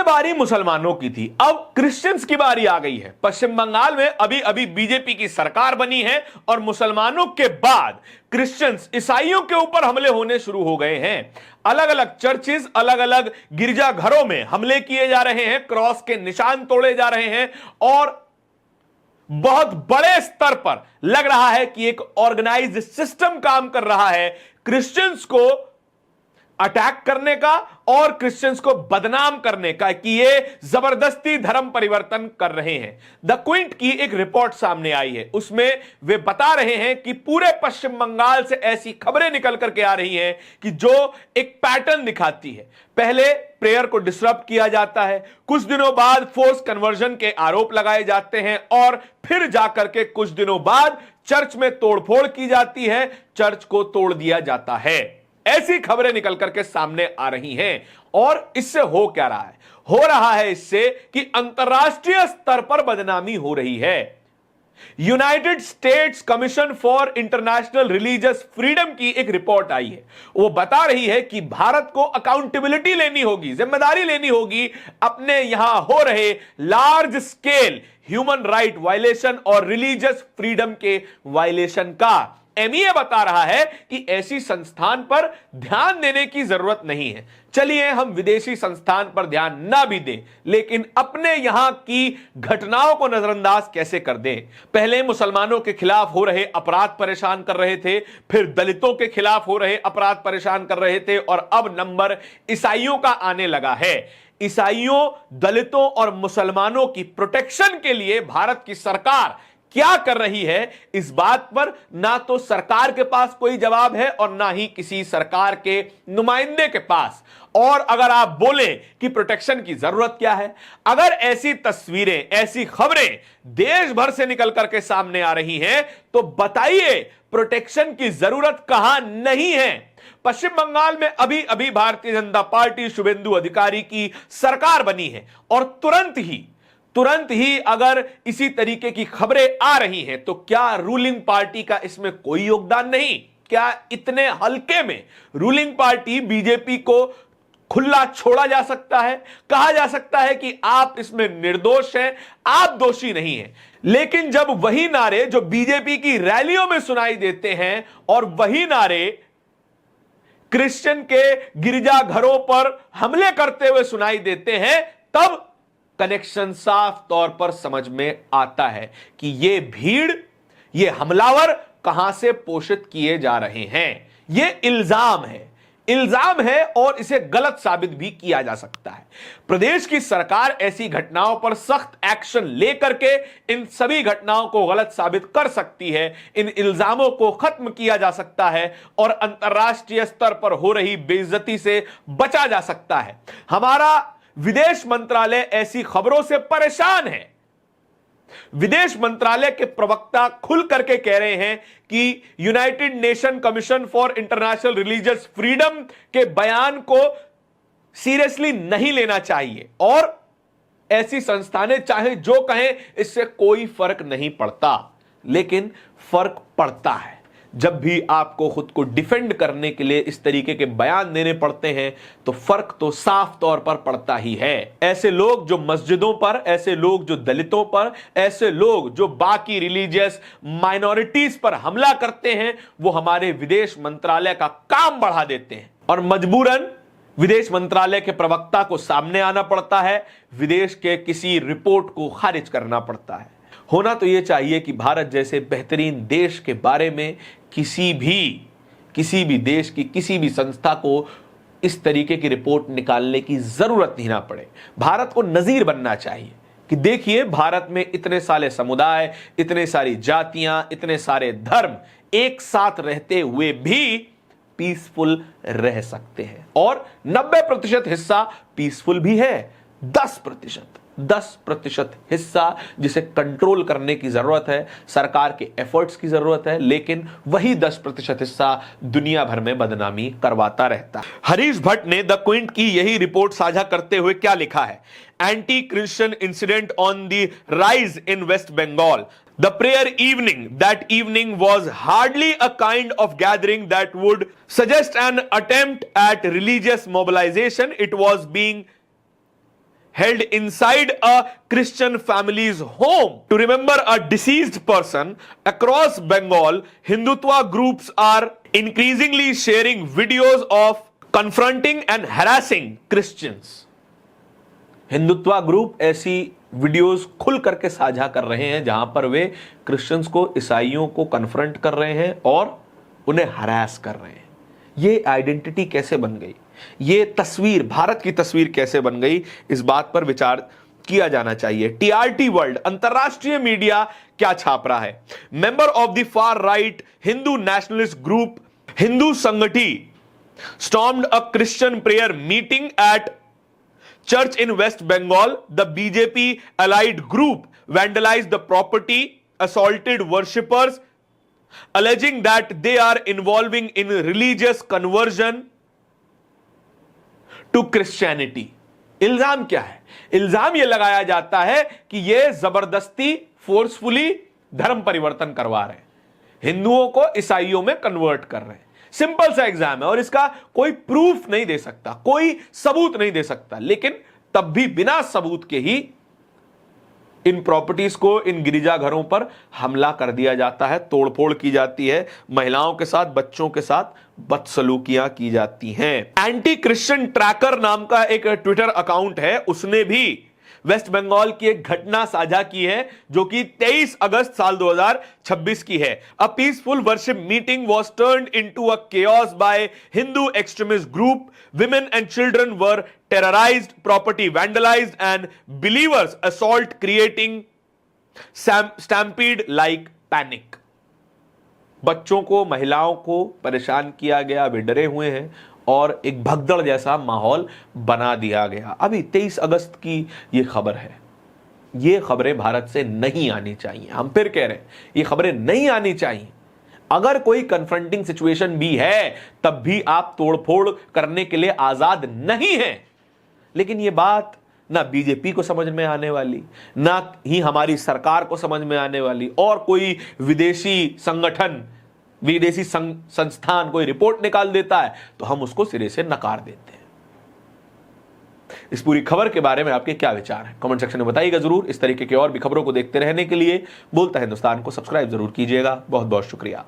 ये बारी मुसलमानों की थी, अब क्रिश्चियंस की बारी आ गई है। पश्चिम बंगाल में अभी अभी बीजेपी की सरकार बनी है और मुसलमानों के बाद क्रिश्चियंस, ईसाइयों के ऊपर हमले होने शुरू हो गए हैं। अलग अलग चर्चेस, अलग अलग गिरजाघरों में हमले किए जा रहे हैं, क्रॉस के निशान तोड़े जा रहे हैं और बहुत बड़े स्तर पर लग रहा है कि एक ऑर्गेनाइज्ड सिस्टम काम कर रहा है क्रिश्चियंस को अटैक करने का और क्रिश्चियंस को बदनाम करने का, कि ये जबरदस्ती धर्म परिवर्तन कर रहे हैं। द क्विंट की एक रिपोर्ट सामने आई है, उसमें वे बता रहे हैं कि पूरे पश्चिम बंगाल से ऐसी खबरें निकल करके आ रही हैं कि जो एक पैटर्न दिखाती है। पहले प्रेयर को डिसरप्ट किया जाता है, कुछ दिनों बाद फोर्स कन्वर्जन के आरोप लगाए जाते हैं और फिर जाकर के कुछ दिनों बाद चर्च में तोड़फोड़ की जाती है, चर्च को तोड़ दिया जाता है। ऐसी खबरें निकल करके सामने आ रही हैं। और इससे हो क्या रहा है? हो रहा है इससे कि अंतर्राष्ट्रीय स्तर पर बदनामी हो रही है। United states commission for international religious freedom की एक रिपोर्ट आई है, वो बता रही है कि भारत को अकाउंटेबिलिटी लेनी होगी, जिम्मेदारी लेनी होगी अपने यहां हो रहे large scale human right violation और रिलीजियस फ्रीडम के वायलेशन का। एमईए बता रहा है कि ऐसी संस्थान पर ध्यान देने की जरूरत नहीं है। चलिए हम विदेशी संस्थान पर ध्यान ना भी दें, लेकिन अपने यहां की घटनाओं को नजरअंदाज कैसे कर दें? पहले मुसलमानों के खिलाफ हो रहे अपराध परेशान कर रहे थे, फिर दलितों के खिलाफ हो रहे अपराध परेशान कर रहे थे और अब नंबर ईसाइयों का आने लगा है। ईसाइयों, दलितों और मुसलमानों की प्रोटेक्शन के लिए भारत की सरकार क्या कर रही है, इस बात पर ना तो सरकार के पास कोई जवाब है और ना ही किसी सरकार के नुमाइंदे के पास। और अगर आप बोलें कि प्रोटेक्शन की जरूरत क्या है, अगर ऐसी तस्वीरें, ऐसी खबरें देश भर से निकल करके सामने आ रही हैं, तो बताइए प्रोटेक्शन की जरूरत कहां नहीं है? पश्चिम बंगाल में अभी अभी भारतीय जनता पार्टी, शुभेंदु अधिकारी की सरकार बनी है और तुरंत ही अगर इसी तरीके की खबरें आ रही हैं, तो क्या रूलिंग पार्टी का इसमें कोई योगदान नहीं? क्या इतने हल्के में रूलिंग पार्टी बीजेपी को खुला छोड़ा जा सकता है? कहा जा सकता है कि आप इसमें निर्दोष हैं, आप दोषी नहीं हैं। लेकिन जब वही नारे जो बीजेपी की रैलियों में सुनाई देते हैं और वही नारे क्रिश्चियन के गिरजाघरों पर हमले करते हुए सुनाई देते हैं, तब कनेक्शन साफ तौर पर समझ में आता है कि ये भीड़, ये हमलावर कहां से पोषित किए जा रहे हैं। ये इल्जाम है और इसे गलत साबित भी किया जा सकता है। प्रदेश की सरकार ऐसी घटनाओं पर सख्त एक्शन लेकर के इन सभी घटनाओं को गलत साबित कर सकती है, इन इल्जामों को खत्म किया जा सकता है और अंतर्राष्ट्रीय स्तर पर हो रही बेइज्जती से बचा जा सकता है। हमारा विदेश मंत्रालय ऐसी खबरों से परेशान है। विदेश मंत्रालय के प्रवक्ता खुल करके कह रहे हैं कि United nation commission for international religious freedom के बयान को सीरियसली नहीं लेना चाहिए और ऐसी संस्थानें चाहे जो कहें, इससे कोई फर्क नहीं पड़ता। लेकिन फर्क पड़ता है जब भी आपको खुद को डिफेंड करने के लिए इस तरीके के बयान देने पड़ते हैं, तो फर्क तो साफ तौर पर पड़ता ही है। ऐसे लोग जो मस्जिदों पर, ऐसे लोग जो दलितों पर, ऐसे लोग जो बाकी रिलीजियस माइनॉरिटीज पर हमला करते हैं, वो हमारे विदेश मंत्रालय का काम बढ़ा देते हैं और मजबूरन विदेश मंत्रालय के प्रवक्ता को सामने आना पड़ता है, विदेश के किसी रिपोर्ट को खारिज करना पड़ता है। होना तो यह चाहिए कि भारत जैसे बेहतरीन देश के बारे में किसी भी देश की किसी भी संस्था को इस तरीके की रिपोर्ट निकालने की जरूरत नहीं ना पड़े। भारत को नजीर बनना चाहिए कि देखिए, भारत में इतने सारे समुदाय, इतने सारी जातियां, इतने सारे धर्म एक साथ रहते हुए भी पीसफुल रह सकते हैं और 90% हिस्सा पीसफुल भी है। 10% हिस्सा जिसे कंट्रोल करने की जरूरत है, सरकार के एफर्ट्स की जरूरत है, लेकिन वही 10% हिस्सा दुनिया भर में बदनामी करवाता रहता है। हरीश भट्ट ने द क्विंट की यही रिपोर्ट साझा करते हुए क्या लिखा है? Anti Christian incident on the rise in West Bengal. The prayer evening, that evening was hardly a kind of gathering that would suggest an attempt at religious mobilization. It was being held inside a Christian family's home to remember a deceased person. Across Bengal, Hindutva groups are increasingly sharing videos of confronting and harassing Christians. Hindutva group ऐसी videos खुल करके साझा कर रहे हैं जहां पर वे Christians को, ईसाइयों को कन्फ्रंट कर रहे हैं और उन्हें हरास कर रहे हैं। ये आइडेंटिटी कैसे बन गई, ये तस्वीर, भारत की तस्वीर कैसे बन गई, इस बात पर विचार किया जाना चाहिए। टीआरटी वर्ल्ड अंतरराष्ट्रीय मीडिया क्या छाप रहा है? Member of the far right Hindu nationalist group Hindu Sanghati stormed a Christian prayer meeting at church in West Bengal. The BJP allied group vandalized the property, assaulted worshippers, alleging that they are involving in religious conversion to Christianity. इल्जाम क्या है? इल्जाम यह लगाया जाता है कि यह जबरदस्ती, फोर्सफुली धर्म परिवर्तन करवा रहे हैं, हिंदुओं को ईसाइयों में कन्वर्ट कर रहे हैं। सिंपल सा एग्जाम है और इसका कोई प्रूफ नहीं दे सकता, कोई सबूत नहीं दे सकता, लेकिन तब भी बिना सबूत के ही इन प्रॉपर्टीज को, इन गिरिजाघरों पर हमला कर दिया जाता है, तोड़फोड़ की जाती है, महिलाओं के साथ, बच्चों के साथ बदसलूकियां की जाती हैं। एंटी क्रिश्चियन ट्रैकर नाम का एक ट्विटर अकाउंट है, उसने भी वेस्ट बंगाल की एक घटना साझा की है जो कि 23 अगस्त साल 2026 की है। A peaceful worship meeting was turned into a chaos by Hindu extremist group. Women and children were terrorised, property vandalised and believers assault, creating stampede like panic. बच्चों को, महिलाओं को परेशान किया गया, वे डरे हुए हैं और एक भगदड़ जैसा माहौल बना दिया गया। अभी 23 अगस्त की ये खबर है। ये खबरें भारत से नहीं आनी चाहिए। हम फिर कह रहे हैं, ये खबरें नहीं आनी चाहिए। अगर कोई कन्फ्रंटिंग सिचुएशन भी है, तब भी आप तोड़फोड़ करने के लिए आजाद नहीं हैं। लेकिन ये बात ना बीजेपी को समझ में आने वाली, ना ही हमारी सरकार को समझ में आने वाली, और कोई विदेशी संगठन, विदेशी संस्थान कोई रिपोर्ट निकाल देता है तो हम उसको सिरे से नकार देते हैं। इस पूरी खबर के बारे में आपके क्या विचार हैं? कमेंट सेक्शन में बताइएगा जरूर। इस तरीके के और भी खबरों को देखते रहने के लिए बोलता हिंदुस्तान को सब्सक्राइब जरूर कीजिएगा। बहुत बहुत शुक्रिया।